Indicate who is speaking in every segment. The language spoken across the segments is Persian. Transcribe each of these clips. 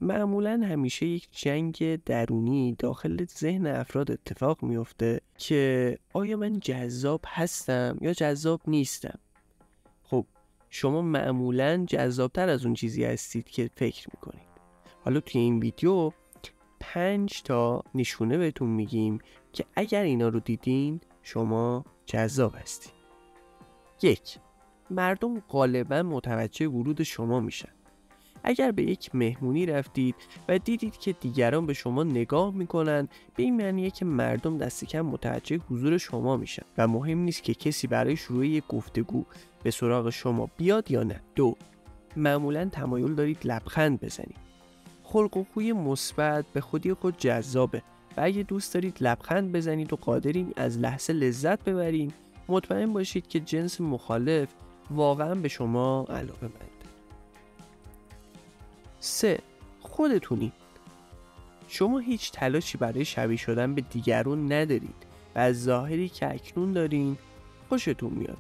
Speaker 1: معمولا همیشه یک جنگ درونی داخل ذهن افراد اتفاق میفته که آیا من جذاب هستم یا جذاب نیستم. خب شما معمولا جذابتر از اون چیزی هستید که فکر میکنید. حالا توی این ویدیو 5 تا نشونه بهتون میگیم که اگر اینا رو دیدین شما جذاب هستید. 1. مردم غالبا متوجه ورود شما میشن. اگر به یک مهمونی رفتید و دیدید که دیگران به شما نگاه میکنن، به این معنیه که مردم دست کم متوجه حضور شما میشن و مهم نیست که کسی برای شروع یک گفتگو به سراغ شما بیاد یا نه. 2. معمولا تمایل دارید لبخند بزنید. خلق و خوی مثبت به خودی خود جذابه و اگه دوست دارید لبخند بزنید و قادرین از لحظه لذت ببرین، مطمئن باشید که جنس مخالف واقعا به شما علاقه‌مند. 3. خودتونید. شما هیچ تلاشی برای شبیه شدن به دیگران ندارید و از ظاهری که اکنون دارین خوشتون میاد.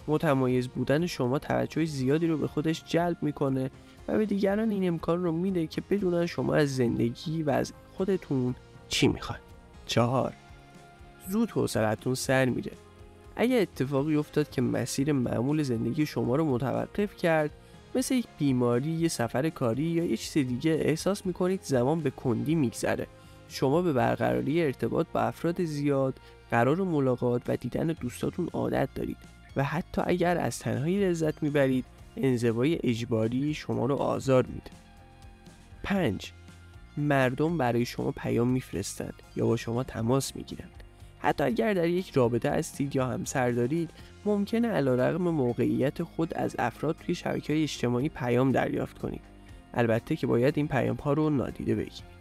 Speaker 1: متمایز بودن شما توجه زیادی رو به خودش جلب میکنه و به دیگران این امکان رو میده که بدونن شما از زندگی و از خودتون چی میخواید. 4. زود حوصله‌تون سر میره. اگه اتفاقی افتاد که مسیر معمول زندگی شما رو متوقف کرد، مثل یک بیماری، یه سفر کاری یا یه چیز دیگه، احساس میکنید زمان به کندی میگذره. شما به برقراری ارتباط با افراد زیاد، قرار ملاقات و دیدن دوستاتون عادت دارید و حتی اگر از تنهایی لذت میبرید، انزوای اجباری شما رو آزار میده. 5. مردم برای شما پیام میفرستند یا با شما تماس میگیرند. حتی اگر در یک رابطه هستید یا همسر دارید، ممکنه علیرغم موقعیت خود از افراد توی شبکه‌های اجتماعی پیام دریافت کنید. البته که باید این پیام ها رو نادیده بگیرید.